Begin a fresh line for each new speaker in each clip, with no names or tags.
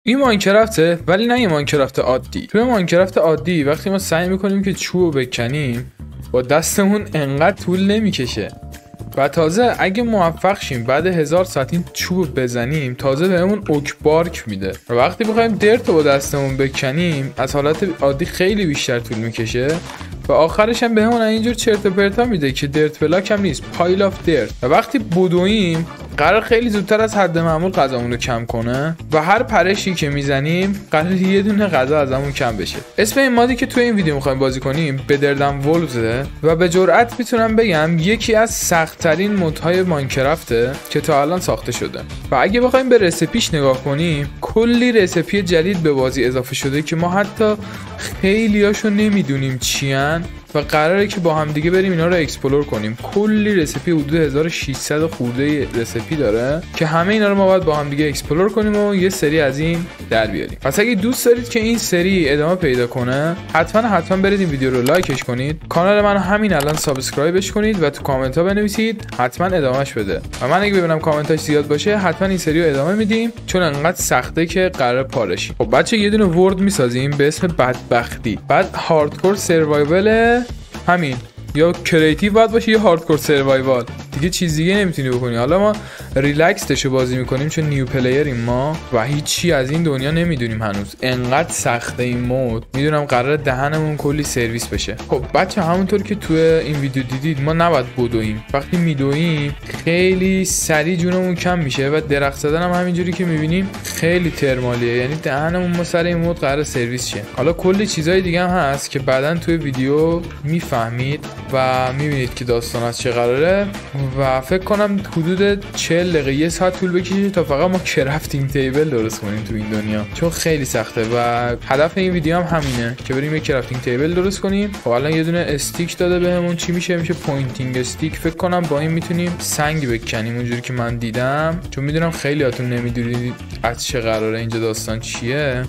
این ماینکرافته، ولی نه یه ماینکرافت عادی. توی ماینکرافت عادی وقتی ما سعی میکنیم که چوب بکنیم با دستمون انقدر طول نمیکشه و تازه اگه موفق شیم بعد 1000 ساعت این چوب بزنیم تازه بهمون اوک بارک میده. و وقتی بخوایم درت رو با دستمون بکنیم از حالت عادی خیلی بیشتر طول میکشه و آخرش هم بهمون اینجور چرت و پرتا میده که درت بلاک هم نیست، پایل آف درت. و وقتی بدویم قرار خیلی زودتر از حد معمول غذامون رو کم کنه و هر پرشی که میزنیم قرار یه دونه غذا ازمون کم بشه. اسم این مادی که توی این ویدیو میخوایم بازی کنیم بدردن ولفزه و به جرئت میتونم بگم یکی از سخت‌ترین مودهای ماینکرافته که تا الان ساخته شده. و اگه بخوایم به رسیپیش نگاه کنیم کلی رسیپی جدید به بازی اضافه شده که ما حتی خیلیاشو نمیدونیم چیان و قراره که با هم دیگه بریم اینا رو اکسپلور کنیم. کلی رسیپی حدود 1600 خورده رسیپی داره که همه اینا رو ما باید با هم دیگه اکسپلور کنیم و یه سری از این در بیاریم. پس اگه دوست دارید که این سری ادامه پیدا کنه حتما برید این ویدیو رو لایکش کنید، کانال منو همین الان سابسکرایبش کنید و تو کامنت ها بنویسید حتما ادامهش بده. و من اگه ببینم کامنتاش زیاد باشه حتما این سری رو ادامه میدیم چون انقدر سخته که قرار پارشی. خب بچه یه دونه ورد میسازیم به اسم بدبختی، بعد هاردکور سروایول همین یا کریتیو باید باشه یا هاردکور سروایوال، دیگه چیز دیگه نمیتونی بکنی. حالا ما ریلکسدشو بازی میکنیم چون نیو پلیریم ما و هیچی از این دنیا نمیدونیم هنوز. انقدر سخته این مود، میدونم قراره دهنمون کلی سرویس بشه. خب بچه همونطور که تو این ویدیو دیدید ما نباید بدویم، وقتی میدویم خیلی سریع جونمون کم میشه و درخت زدن هم همینجوری که میبینیم خیلی ترمالیه، یعنی دهنمون ما سر این مود قراره سرویس شه. حالا کلی چیزای دیگه هم هست که بعدن توی ویدیو میفهمید و میبینید که داستان از چه قراره و فکر کنم حدود 40 دقیقه یه ساعت طول بکشه تا فقط ما کرافتینگ تیبل درست کنیم تو این دنیا چون خیلی سخته و هدف این ویدیو هم همینه که بریم یه کرافتینگ تیبل درست کنیم. خب الان یه دونه استیک داده بهمون، چی میشه پوینتینگ استیک. فکر کنم با این میتونیم سنگ بکنیم اونجوری که من دیدم، چون میدونم خیلیاتون نمیدونید از چه قراره اینجا داستان چیه.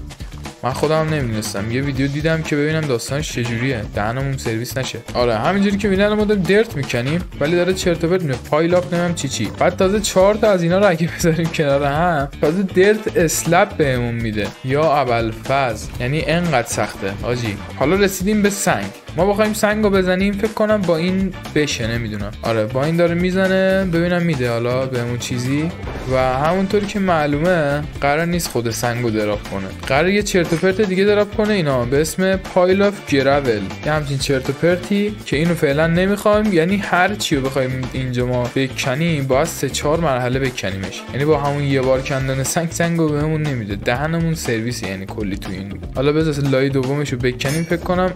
من خودم هم نمیدونستم، یه ویدیو دیدم که ببینم داستانش چجوریه دهنمون سرویس نشه. آره همینجوری که میبینن ما داریم درت میکنیم ولی داره چرت و پرت میگه، پایل اپ نمیدونم چی. بعد تازه 4 تا از اینا رو اگه بذاریم کنار هم تازه درت اسلپ بهمون میده یا ابوالفضل، یعنی انقدر سخته آجی. حالا رسیدیم به سنگ، ما بخوایم سنگو بزنیم فکر کنم با این بشه، نمیدونم. آره با این داره میزنه، ببینم میده حالا بهمون چیزی. و همونطوری که معلومه قرار نیست خود سنگو دراپ کنه، قرار یه چرت و پرت دیگه دراپ کنه اینا به اسم پایل آف گراول، یه همچین چرت و پرتی که اینو فعلا نمیخوایم. یعنی هر چی رو بخوایم اینجا ما بکنیم باید 3-4 مرحله بکنیمش، یعنی با همون یه بار کندن سنگو بهمون نمیده، دهنمون سرویس یعنی کلی تو این. حالا بذار لای دومشو بکنیم، فکر کنم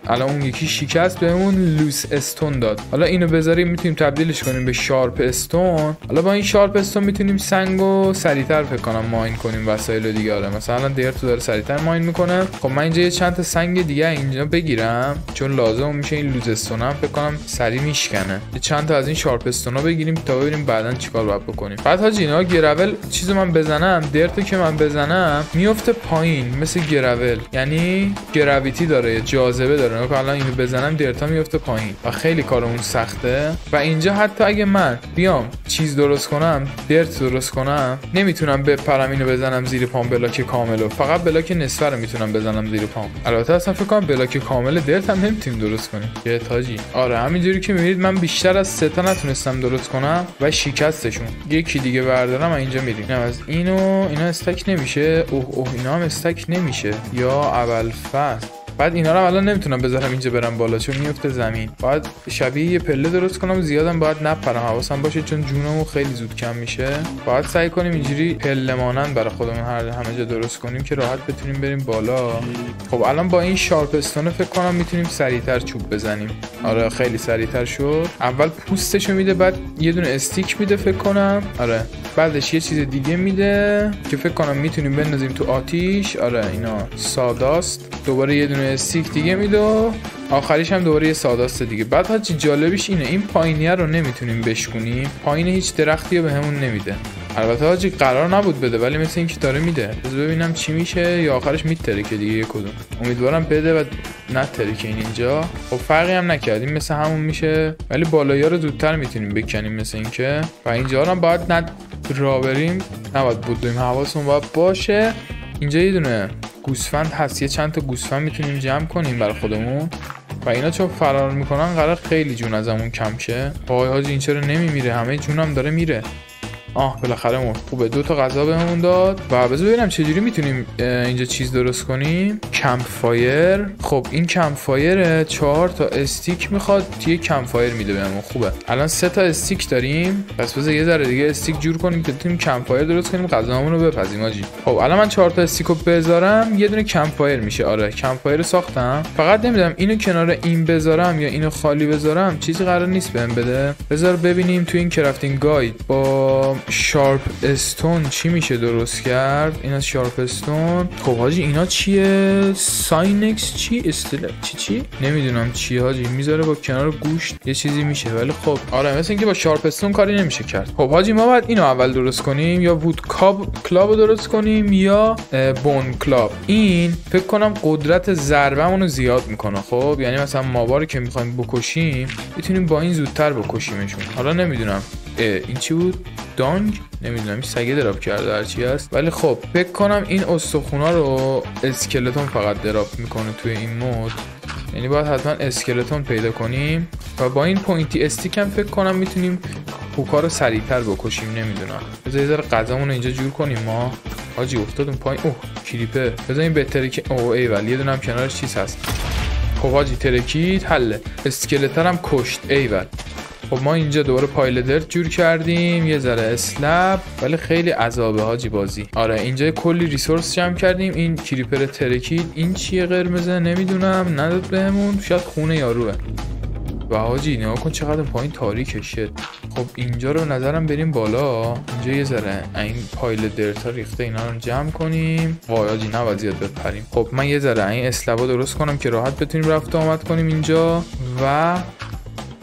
الان اون یکی شکست بهمون لوس استون داد. حالا اینو بذاریم میتونیم تبدیلش کنیم به شارپ استون. حالا با این شارپ استون میتونیم سنگو سریعتر فکر کنم ماین کنیم وسایل دیگه. آره مثلا درتو داره سریعتر ماین میکنه. خب من اینجا یه چند تا سنگ دیگه اینجا بگیرم چون لازم میشه این لوس استون هم فکر کنم سریع میشکنه. یه چند تا از این شارپ استونا بگیریم تا ببینیم بعدن چیکار باید بکنیم. بعد حاجی اینا گراول چیزو من بزنم، درتو که من بزنم میفته پایین مثل گراول، یعنی گراویتی داره، جاذبه داره. الان اینو بزنم درتا میفته پایین و خیلی کارمون سخته. و اینجا حتی اگه من بیام چیز درست کنم، درت درست کنم، نمیتونم بپرم اینو بزنم زیر پام بلاک کاملو، فقط بلاک نصفه رو میتونم بزنم زیر پام. البته اصلا فکر کنم بلاک کامل درت هم نمیتونیم درست کنیم یه تاجی. آره همینجوری که میبینید من بیشتر از 3 تا نتونستم درست کنم و شکستشون. یکی دیگه بردارم و اینجا میریم. از اینا استک نمیشه. اوه اینا هم استک نمیشه یا ابوالفضل. بعد اینا رو الان نمیتونم بذارم اینجا برم بالا چون میفته زمین. باید شبیه یه پله درست کنم، زیادم باید نپرم، حواسم باشه چون جونمون خیلی زود کم میشه. باید سعی کنیم اینجوری پله مانند برای خودمون همه جا درست کنیم که راحت بتونیم بریم بالا. خب الان با این شارپ استون فکر کنم میتونیم سریعتر چوب بزنیم. آره خیلی سریعتر شد. اول پوستشو میده، بعد یه دونه استیک میده فکر کنم. آره بعدش یه چیز دیگه میده که فکر کنم میتونیم بندازیم تو آتیش. آره اینا ساداست. دوباره یه دونه استیک دیگه میده، آخریش هم دوباره یه ساداست دیگه. بعد حاجی جالبیش اینه این پایینیه رو نمیتونیم بشکنیم، پایین هیچ درختی رو بهمون نمیده. البته حاجی قرار نبود بده ولی مثل اینکه داره میده. بذار ببینم چی میشه، یا آخرش میترکه دیگه کدوم. امیدوارم بده و نترکه اینجا. خب فرقی هم نکردیم، مثل همون میشه ولی بالایی‌ها رو زودتر میتونیم بکنیم مثل اینکه. و اینجا هم باید را بریم، نباید بدویم، حواسمون باید باشه اینجا یه دونه گوسفند هست، یه چند تا گوسفند میتونیم جمع کنیم برای خودمون و اینا چون فرار میکنن قرار خیلی جون ازمون کم شه. وای حاجی این چرا نمیمیره؟ همه جونم داره میره. بالاخره مرد. خوبه 2 تا غذا بهمون داد. و بذار ببینم چجوری میتونیم اینجا چیز درست کنیم. کمپ فایر. خب این کمپ فایر 4 تا استیک میخواد، یه کمپ فایر میده بهمون. خوبه الان 3 تا استیک داریم، پس بذار یه ذره دیگه استیک جور کنیم که بتونیم کمپ فایر درست کنیم، غذامون رو بپزیم آجی. خب الان من 4 تا استیکو بذارم یه دونه کمپ فایر میشه. آره کمپ فایر ساختم، فقط نمیدونم اینو کنار این بذارم یا اینو خالی بذارم، چیزی قرار نیست بهم بده. بذار ببینیم تو این کرافتینگ گاید با شارپ استون چی میشه درست کرد. این از شارپ استون. خب حاجی اینا چیه؟ ساینکس چی؟ استل چی نمیدونم چی حاجی. میذاره با کنار گوشت یه چیزی میشه، ولی خب آره مثل اینکه با شارپ استون کاری نمیشه کرد. خب حاجی ما باید اینو اول درست کنیم، یا وود کلاب درست کنیم یا بون کلاب. این فکر کنم قدرت ضربمون رو زیاد میکنه. خب یعنی مثلا ماوار که میخوایم بکشیم میتونیم با این زودتر بکشیمشون. حالا نمیدونم این چی بود؟ دانگ؟ نمیدونم این سگه دراپ کرده هرچی هست، ولی خب فکر کنم این استخونا رو اسکلتون فقط دراپ میکنه توی این مود، یعنی باید حتما اسکلتون پیدا کنیم و با این پوینتی استیک هم فکر کنم میتونیم هوکا رو سریعتر بکشیم. نمیدونم بذار یه ذره غذامون رو اینجا جور کنیم. ما حاجی افتادیم پایین. کریپر. بذار این بهتره که ایول یه دونه هم کنارش چیز هست. خب حاجی ترکید حله. اسکلتر هم کشت. ایول. خب ما اینجا دوباره پایل درت جور کردیم، یه ذره اسلب، ولی خیلی عذابه حاجی بازی. آره اینجا کلی ریسورس جمع کردیم. این کریپر ترکید. این چیه قرمزه؟ نمیدونم نداد بهمون، شاید خونه یاروه. و حاجی نگاه کن چقدر پایین تاریکه. شد. خب اینجا رو نظرم بریم بالا. اینجا یه ذره این پایل درتا ریخته، اینا رو جمع کنیم. وای حاجی نباید زیاد بپریم. خب من یه ذره این اسلبا درست کنم که راحت بتونیم رفت و آمد کنیم اینجا و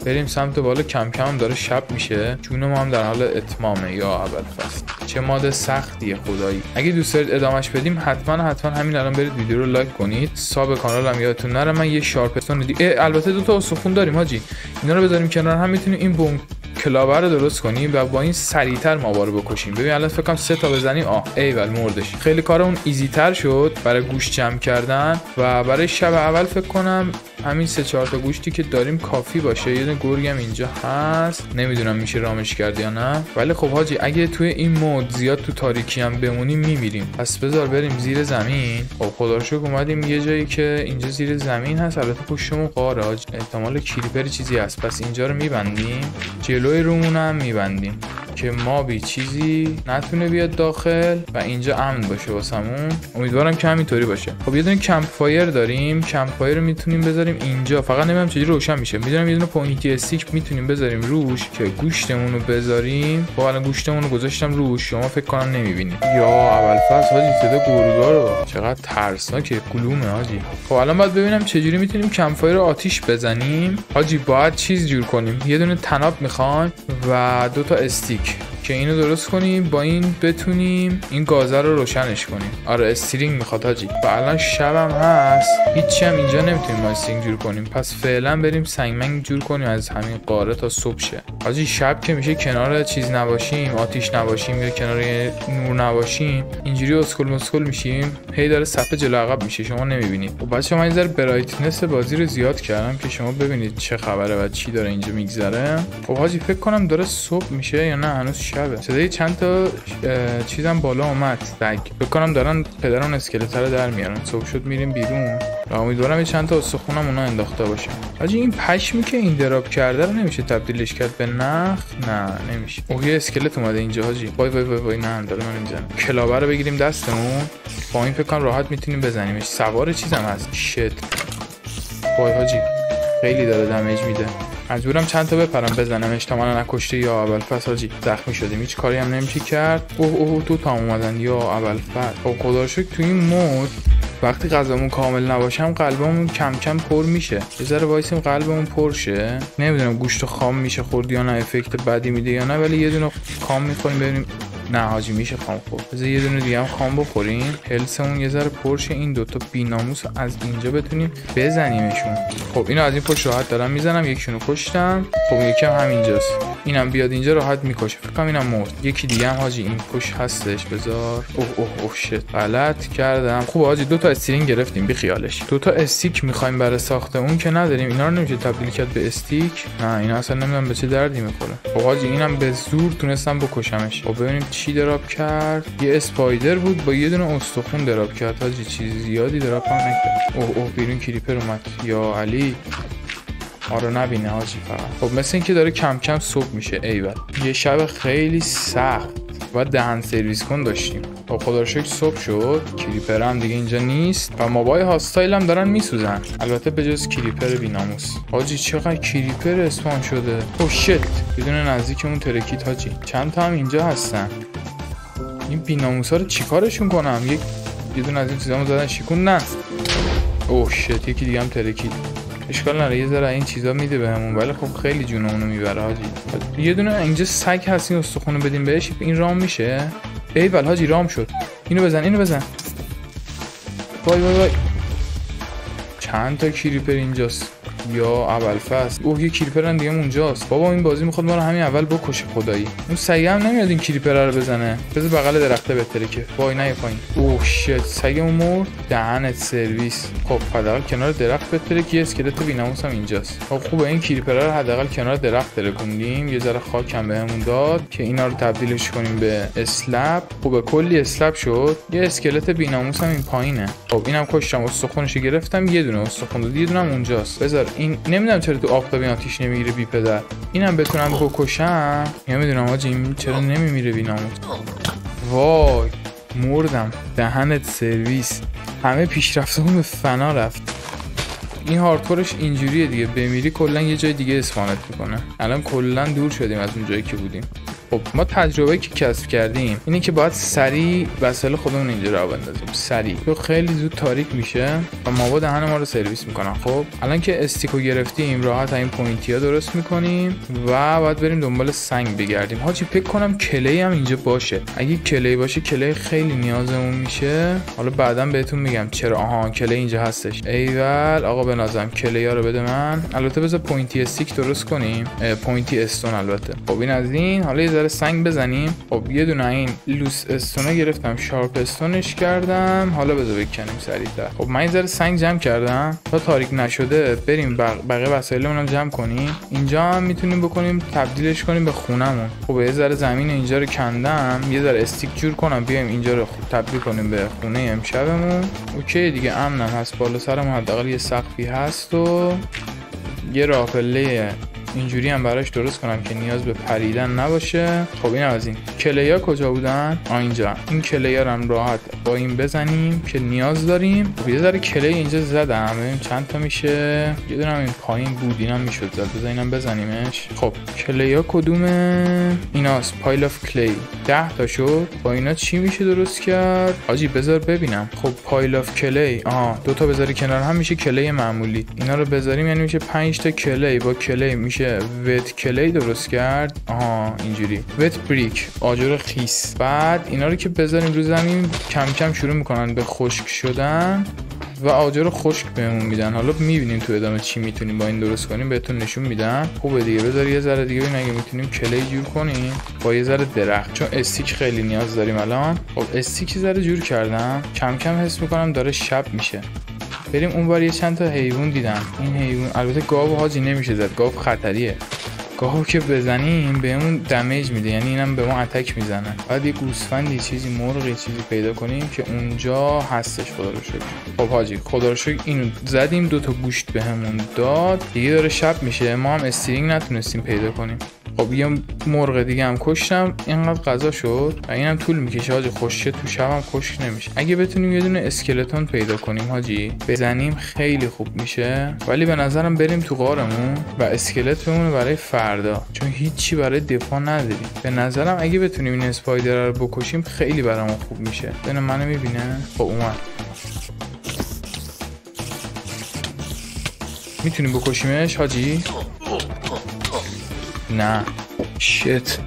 بریم سمت بالا. کم کم هم داره شب میشه، جون ما هم در حال اتمامه. یا اول فصل چه ماده سختیه خدایی. اگه دوست دارید ادامهش بدیم حتما همین الان برید ویدیو رو لایک کنید. ساب کانال هم یادتون نره. من یه شارپ استون البته 2 تا استخون داریم حاجی، اینا رو بذاریم کنار هم میتونیم این بوم کلاور رو درست کنیم و با این سریعتر ماوا رو بکشیم. ببین الان فکر کنم 3 تا بزنیم. ایول مردش. خیلی کارمون ایزی تر شد برای گوشت جمع کردن و برای شب اول فکر کنم همین 3-4 تا گوشتی که داریم کافی باشه. یه دونه گرگم اینجا هست، نمیدونم میشه رامش کرد یا نه، ولی خب حاجی اگه توی این مود زیاد تو تاریکی هم بمونیم میمیریم. پس بذار بریم زیر زمین. خب خدا رو شکر اومدیم یه جایی که اینجا زیر زمین هست. البته پشتمون قاره حاجی، احتمال کریپر چیزی هست. پس اینجا رو میبندیم، جلوی رومون هم میبندیم که مابی چیزی نتونه بیاد داخل و اینجا امن باشه واسمون. امیدوارم که همینطوری باشه. خب یه دونه کمپ فایر داریم. کمپ فایر رو میتونیم بذاریم اینجا، فقط نمیدونم چجوری روشن میشه. میدونم یه دونه پوینتی استیک میتونیم بذاریم روش که گوشتمون رو بذاریم. خب الان گوشتمون رو گذاشتم روش، شما فکر کنم نمیبینید. یا اول فصل حاجی صدا گورگا رو چقدر ترسناکه، گلومه حاجی. خب الان باید ببینم چجوری میتونیم کمپ فایر رو آتیش بزنیم. حاجی باید چیز جور کنیم. یه دونه تناب میخوایم و 2 تا استیک که اینو درست کنیم، با این بتونیم این گازه رو روشنش کنیم. آره استرینگ میخواد حاجی. و الان شبم هست، هیچی هم اینجا نمیتونیم ما استرینگ جور کنیم. پس فعلا بریم سنگمنگ جور کنیم از همین قاره تا صبح شه. حاجی شب که میشه کنار چیز نباشیم، آتیش نباشیم یا کنار نور نباشیم، اینجوری اسکل مسکل میشیم، هی داره صفحه جلو عقب میشه، شما نمیبینید. خب بچه‌ها من یه ذره برایتنس بازی رو زیاد کردم که شما ببینید چه خبره و چی داره اینجا میگذره. خب حاجی فکر کنم داره صبح میشه یا نه هنوز شبه. صدای چند تا چیزم بالا اومد. سگ فکر کنم دارن پدران اسکلت رو در میارن. صبح شد میریم بیرون و امیدوارم یه چند تا استخونم اونا انداخته باشه. حاجی این پشمی که این دراپ کرده رو نمیشه تبدیلش کرد به نخ؟ نه نمیشه. یه اسکلت اومده اینجا حاجی. وای وای وای وای نه داره منو میزنه. کلاور رو بگیریم دستمون، با این فکر کنم راحت میتونیم بزنیمش. سوار چیزم هست. شت. وای حاجی خیلی داره دمیج میده. مجبورم چند تا بپرم بزنمش تا منو نکشته. یا اول فصل حاجی زخمی شدیم، هیچ کاری هم نمیشه کرد. 2 تا اومدن. یا اول فصل. خب خدا رو شکر تو این مود وقتی غذامون کامل نباشم قلبمون کم کم پر میشه. یه ذره وایسیم قلبمون پر شه. نمیدونم گوشت خام میشه خورد یا نه، افکت بدی میده یا نه، ولی یه دونه کام میخوریم ببینیم نه حاجی میشه خام خورد. بذار یه دونه دیگه هم خام بخوریم، هلسمون یه ذره پرشه. این دوتا بیناموس رو از اینجا بتونیم بزنیمشون. خب اینو از این پشت راحت دارم میزنم، یکشونو کشتم. خب یکی هم همینجاست، اینم بیاد اینجا راحت میکشه. فکر کنم اینم مرد. یکی دیگه هم حاجی این پشت هستش. بذار اوه شت غلط کردم. خوب حاجی دوتا استرینگ گرفتیم بی خیالش. دوتا استیک میخوایم برای ساخت اون که نداریم. اینا رو نمیشه تبدیل کرد به استیک. نه اینا اصلا نمیدونم به چه دردی میخوره. خب حاجی اینم به زور تونستم بکشمش. خب ببینیم چی دراپ کرد. یه اسپایدر بود با یه دونه استخون دراپ کرد. حاجی چیز زیادی دراپ هم نکرد. اوه بیرون کریپر اومد. یا علی ما رو نبینه حاجی فقط. خب مثل اینکه داره کم کم صبح میشه. ایول یه شب خیلی سخت و دهن سرویس کن داشتیم. خب خدا رو شکر صبح شد. کریپر هم دیگه اینجا نیست و مابای هاستایل هم دارن میسوزن، البته به جز کریپر بیناموس. حاجی چقدر کریپر اسپان شده. اوه شت یه دونه نزدیکمون ترکید حاجی. چند تا هم اینجا هستن. این بیناموسا رو چیکارشون کنم؟ یه دونه از این چیزامو زدن شیکوندن. اوه شت یکی دیگه هم ترکید. اشکال نداره یه ذره این چیزا میده بهمون، ولی خب خیلی جونمونو میبره حاجی. یه دونه اینجا سگ هست، این استخونو بدیم بهش. این رام میشه. ایول حاجی رام شد. اینو بزن. وای چند تا کریپر اینجاست یا ابوالفضل. اوه یه کریپر هم دیگه اونجاست. بابا این بازی میخواد ما رو همین اول بکشه خدایی. اون سگ هم نمیاد این کریپر رو بزنه. بذار بغل درخته بهتره که وای نه پایین. اوه شت سگمون مرد. دهنت سرویس. خب حداقل کنار درخت بهتره که یه اسکلت بیناموس هم اینجاست. خب خوبه این کریپر رو حداقل کنار درخت ترکوندیم. یه ذره خاک هم بهمون داد که اینا رو تبدیلش کنیم به اسلب. خوبه کلی اسلب شد. یه اسکلت بیناموس هم این پایینه. خب اینم کشتم، استخونش گرفتم. یه دونه استخون داد، یه دونه هم اونجاست. بذار این نمیدونم چرا تو آفتابی آتیش نمیگیره بی پدر. اینم بتونم بکشم. نمیدونم حاجی این چرا نمیمیره بیناموس. وای مردم. دهنت سرویس. همه پیشرفتمون به فنا رفت. این هاردکورش اینجوریه دیگه، بمیری کلا یه جای دیگه اسپانت میکنه. الان کلا دور شدیم از اون جایی که بودیم. خب ما تجربه که کسب کردیم اینه که باید سریع وسایل خودمون اینجا رو بندازیم سریع، تو خیلی زود تاریک میشه و مواد دهن ما رو سرویس میکنن. خب الان که استیکو گرفتیم راحت این پوینتیا درست میکنیم و باید بریم دنبال سنگ بگردیم. حاجی فکر کنم کلی هم اینجا باشه. اگه کلی باشه کلی خیلی نیازمون میشه. حالا بعداً بهتون میگم چرا. آها کلی اینجا هستش. ایول آقا بنازم کلی ها رو بده من. البته بذار پوینتی استیک درست کنیم، پوینتی استون البته. خب این از این. حالا یه ذره سنگ بزنیم. خب یه دونه این لوس استونه گرفتم، شارپ استونش کردم. حالا بذار بکنیم سریعتر. خب من یه ذره سنگ جمع کردم تا تاریک نشده بریم بقیه وسایلمون رو جمع کنیم. اینجا هم میتونیم بکنیم تبدیلش کنیم به خونمون. خب یه ذره زمین اینجا رو کندم، یه ذره استیک جور کنم بیایم اینجا رو تبدیل کنیم به خونه امشبمون. اوکی دیگه امنم هست، بالا سرمون حداقل یه سقفی هست و یه راه پله اینجوری هم براش درست کنم که نیاز به پریدن نباشه. خب این از این. کلیا کجا بودن؟ اینجا. این کلیا رو هم راحت با این بزنیم که نیاز داریم. خب یه ذره کلی اینجا زدم، ببین چند تا میشه. یه دونه هم این پایین بود، اینم میشد زد. بذار اینم بزنیمش. خب کلیا کدومه؟ ایناست، پایل اف کلی. 10 تا شد. با اینا چی میشه درست کرد؟ حاجی بذار ببینم. خب پایل اف کلی. دو تا بذاری کنار هم میشه کلی معمولی. اینا رو بذاریم یعنی میشه 5 تا کلی. با کلی میشه وت کلی درست کرد. اینجوری وت بریک، آجر خیس. بعد اینا رو که بذاریم رو زمین کم کم شروع میکنن به خشک شدن و آجر خشک بهمون میدن. حالا میبینیم تو ادامه چی میتونیم با این درست کنیم، بهتون نشون میدم. خوبه دیگه. بذار یه ذره دیگه ببین اگه میتونیم کلی جور کنیم با یه ذره درخت، چون استیک خیلی نیاز داریم الان. خب استیک ذره جور کردم، کم کم حس میکنم داره شب میشه. بریم اونور. یه چند تا حیوان دیدم. این حیوان البته گاو حاجی نمیشه زد، گاو خطریه. گاو که بزنیم بهمون دمیج میده، یعنی اینم به ما اتک میزنه. بعد یه گوسفندی چیزی مرغی چیزی پیدا کنیم که اونجا هستش. خدا رو شکر. خب حاجی خدا رو شکر اینو زدیم، 2 تا گوشت بهمون داد. دیگه داره شب میشه، ما هم استرینگ نتونستیم پیدا کنیم. خب یه مرغ دیگه هم کشتم، اینقدر غذا شد و اینم طول میکشه حاجی. خشک تو شب هم خشک نمیشه. اگه بتونیم یه دونه اسکلتون پیدا کنیم حاجی بزنیم خیلی خوب میشه. ولی به نظرم بریم تو غارمون و اسکلت بمونه برای فردا، چون هیچی برای دفاع نداریم. به نظرم اگه بتونیم این اسپایدر رو بکشیم خیلی برامون خوب میشه. ببین منو میبینه. خب اومد. میتونیم بکشیمش حاجی؟ نه شت.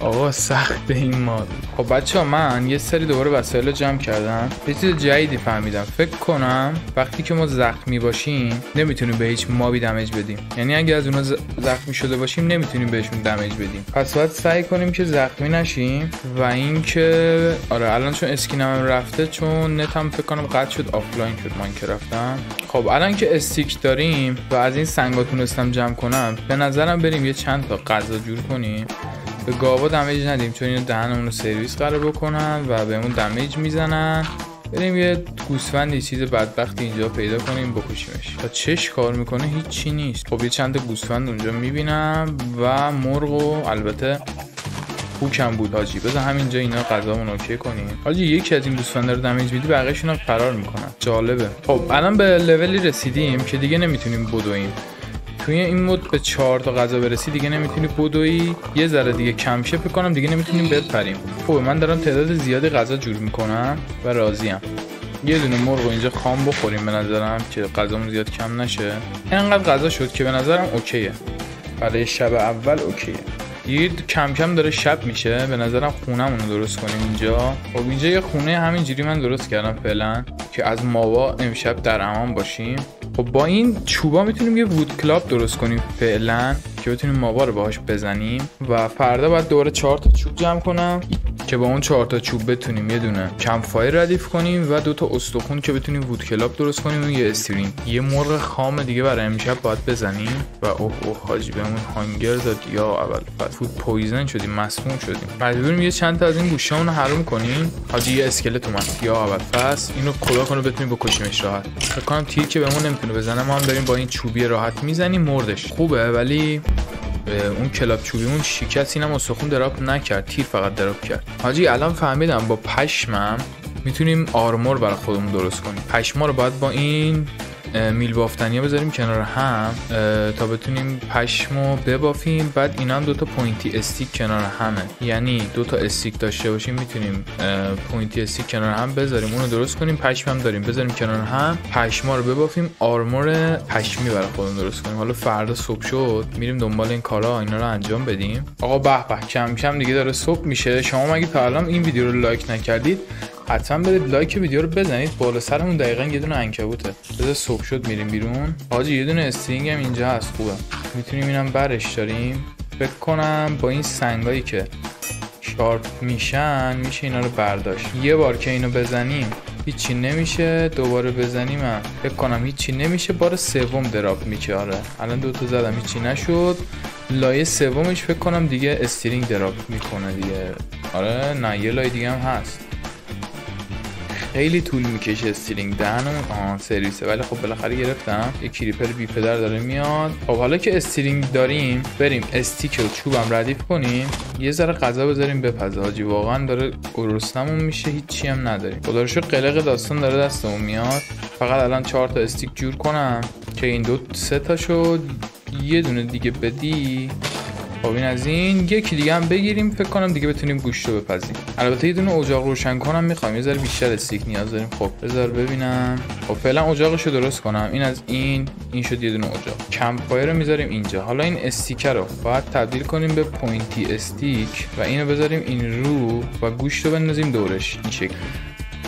آقا سخت این ماد. خب بچه ها من یه سری دوباره وسایل جمع کردم. یه چیز جدیدی فهمیدم. فکر کنم وقتی که ما زخمی باشیم نمیتونیم به هیچ مابی دمیج بدیم. یعنی اگه از اونها زخمی شده باشیم نمیتونیم بهشون دمیج بدیم. پس باید سعی کنیم که زخمی نشیم و اینکه آره الان چون اسکینم رفته، چون نتم فکر کنم قطع شد، آفلاین شد من که رفتم. خب الان که استیک داریم و از این سنگا تونستم جمع کنم، به نظرم بریم یه چند تا غذا جور کنیم. به گاوا دمیج ندیم چون اینا دهنمون رو سرویس قرار بکنن و بهمون دمیج میزنن. بریم یه گوسفندی چیز بدبختی اینجا پیدا کنیم بکشیمش. تا چش کار میکنه هیچی نیست. خب یه چند تا گوسفند اونجا میبینم و مرغ و البته خوکم بود حاجی. بذار همینجا اینا غذامون اوکی کنیم. حاجی یکی از این گوسفندا رو دمیج میدی بقیه‌شون هم فرار میکنن. جالبه. خب الان به لولی رسیدیم که دیگه نمیتونیم بدویم. توی این مود به 4 تا غذا برسی دیگه نمیتونی بدوی. یه ذره دیگه کم شه فکر کنم دیگه نمیتونیم بپریم. خب من دارم تعداد زیادی غذا جور میکنم و راضیم. یه دونه مرغ اینجا خام بخوریم به نظرم که غذامون زیاد کم نشه. اینقدر غذا شد که به نظرم اوکیه. برای شب اول اوکیه. دیگه کم کم داره شب میشه. به نظرم خونمون رو درست کنیم اینجا. خب اینجا یه خونه همینجوری من درست کردم فعلا که از ماوا امشب در امان باشیم. خب با این چوبا میتونیم یه وود کلاب درست کنیم فعلا که بتونیم ماوا رو باهاش بزنیم و فردا باید دوباره 4 تا چوب جمع کنم که با اون 4 تا چوب بتونیم یه دونه کمپ فایر ردیف کنیم و 2 تا استخون که بتونیم وود کلاب درست کنیم و یه استرینگ. یه مرغ خام دیگه برای امشب باید بزنیم و اوه حاجی بهمون هانگر داد یا اول فود پویزن شدیم، مسموم شدیم. مجبوریم یه چند تا از این گوشه‌مون رو حروم کنیم. حاجی یه اسکلت اومد یا اول فاس اینو کلا کنه بتونیم بکشیمش راحت. فکر کنم تیر که بهمون نمیتونه بزنه، ما هم داریم با این چوبی راحت میزنیم مردش. خوبه ولی اون کلاب چوبیمون شکست، اینم استخون دراپ نکرد، تیر فقط دراپ کرد. حاجی الان فهمیدم با پشمم میتونیم آرمور برای خودمون درست کنیم. پشما رو باید با این میل بافتنی ها بذاریم کنار هم تا بتونیم پشمو ببافیم. بعد اینا هم 2 تا پوینتی استیک کنار همه، یعنی 2 تا استیک داشته باشیم میتونیم پوینتی استیک کنار هم بذاریم اونو درست کنیم. پشم هم داریم بذاریم کنار هم، پشما رو ببافیم، آرمور پشمی برای خودمون درست کنیم. حالا فردا صبح شد میریم دنبال این کارا، اینا رو انجام بدیم. آقا به کم کم دیگه داره صبح میشه. شما مگه تا الان این ویدیو رو لایک نکردید حتما برید لایک ویدیو رو بزنید. بالا سرمون دقیقاً یه دونه عنکبوته. بذار صبح شد میریم بیرون. حاجی یه دونه استرینگ هم اینجا هست، خوبه میتونیم اینم برش داریم. فکر کنم با این سنگایی که شارپ میشن میشه اینا رو برداشت. یه بار که اینو بزنیم هیچی نمیشه، دوباره بزنیم هم فکر کنم هیچی نمیشه، بار سوم دراپ میشه. آره الان 2 تا زدم هیچی نشد، لایه سومش فکر کنم دیگه استرینگ دراپ میکنه دیگه. آره نه یه لایه دیگه هم هست. خیلی طول میکشه استرینگ دهنم سرویسه، ولی خب بالاخره گرفتم. یه کریپر بی پدر داره میاد. خب حالا که استرینگ داریم بریم استیک و چوبم ردیف کنیم، یه ذره غذا بذاریم بپزه. حاجی واقعا داره گرسنمون میشه، هیچی هم نداریم. خدا رو شکر قلق داستان داره دستمون میاد. فقط الان 4 تا استیک جور کنم که این 2-3 تا شد. یه دونه دیگه بدی. خب این از این یکی دیگه هم بگیریم فکر کنم دیگه بتونیم گوشت رو بپزیم. البته یه دونه اجاق روشن کنم میخوام، یه ذره بیشتر استیک نیاز داریم. خب بذار ببینم. خب فعلا اجاقشو درست کنم. این از این شد یه دونه اجاق. کمپ فایر رو میذاریم اینجا. حالا این استیکر رو باید تبدیل کنیم به پوینتی استیک و اینو بذاریم این رو و گوشت رو بندازیم دورش این شکلی.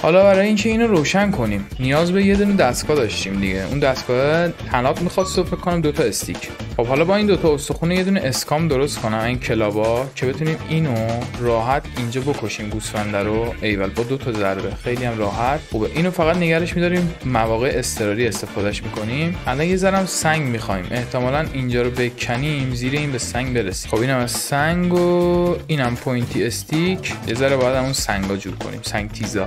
حالا برای اینکه اینو روشن کنیم نیاز به یه دونه دستگاه داشتیم دیگه. اون دستگاه طناب میخواد فکر کنم 2 تا استیک. خب حالا با این 2 تا استخونه یه دونه اسکام درست کنم این کلابا که بتونیم اینو راحت اینجا بکشیم گوسفنده رو. ایول با 2 تا ضربه خیلی هم راحت. خوبه اینو فقط نگرش می‌داریم مواقع اضطراری استفادهش می‌کنیم. الان یه ذره سنگ می‌خوایم، احتمالاً اینجا رو بکنیم زیر این به سنگ برسیم. خب اینم از سنگ و اینم پوینتی استیک. یه ذره بعد اون سنگا جور کنیم، سنگ تیزا.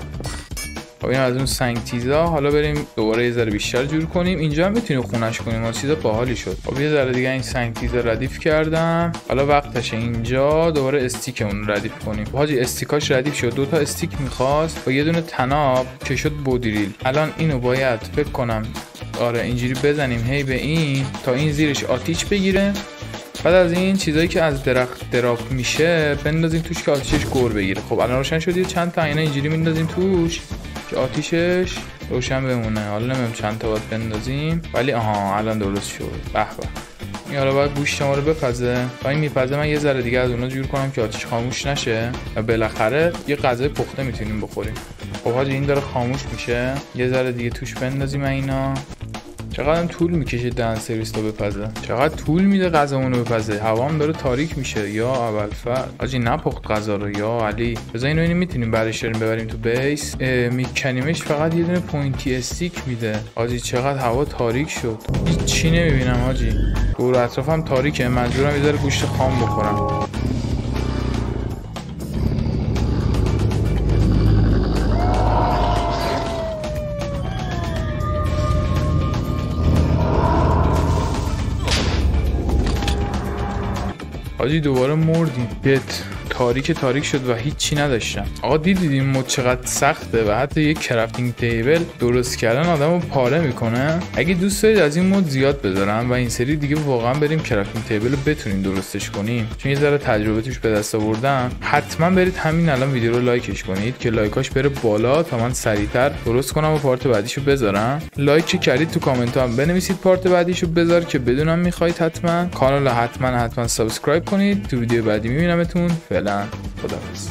خب این از اون سنگ تیزا. حالا بریم دوباره یه ذره بیشتر جور کنیم. اینجا هم میتونیم خونش کنیم، اون چیزا باحالی شد. خب یه ذره دیگه این سنگ تیزا ردیف کردم. حالا وقتشه اینجا دوباره استیکمون ردیف کنیم. حاجی استیکاش ردیف شد. 2 تا استیک میخواست با یه دونه طناب که شد بودریل. الان اینو باید فکر کنم آره اینجوری بزنیم هی به این تا این زیرش آتیش بگیره. بعد از این چیزایی که از درخت دراپ میشه بندازیم توش که آتیشش گور بگیره. خب الان روشن شد. یه چند تا اینا اینجوری میندازیم توش که آتیشش روشن بمونه. حالا نمیدونم چند تا باید بندازیم ولی الان درست شد. به به حالا باید گوشت ما رو بپزه. تا این میپزه من یه ذره دیگه از اونها جور کنم که آتیش خاموش نشه و بالاخره یه غذای پخته میتونیم بخوریم. خب حاجی این داره خاموش میشه، یه ذره دیگه توش بندازیم اینا. چقدر طول میکشه دهن سرویس تا بپزه، چقدر طول میده غذامون رو بپزه. هوام داره تاریک میشه. یا اولفر حاجی نپخت غذا رو. یا علی بذار اینو میتونیم برش ببریم تو بیس. میکنیمش فقط یه دونه پوینتی استیک میده. حاجی چقدر هوا تاریک شد، هیچی نمیبینم حاجی. دور اطرافم تاریکه، منظورم یه ذره گوشت خام بخورم. حاجی دوباره مردیم. تاریک شد و هیچی نداشتم. آقا دیدید این مود چقدر سخته و حتی یک کرافتینگ تیبل درست کردن آدمو پاره میکنه. اگه دوست دارید از این مود زیاد بذارم و این سری دیگه واقعا بریم کرافتینگ تیبل رو بتونیم درستش کنیم، چون یه ذره تجربه توش به دست آوردم، حتما برید همین الان ویدیو رو لایکش کنید که لایکاش بره بالا تا من سریعتر درست کنم و پارت بعدیشو بذارم. لایک کردید تو کامنت ها بنویسید پارت بعدیشو بذار که بدونم میخواید. حتما کانال حتما سابسکرایب کنید. تو ویدیو بعدی میبینمتون. فعلا خداحافظ.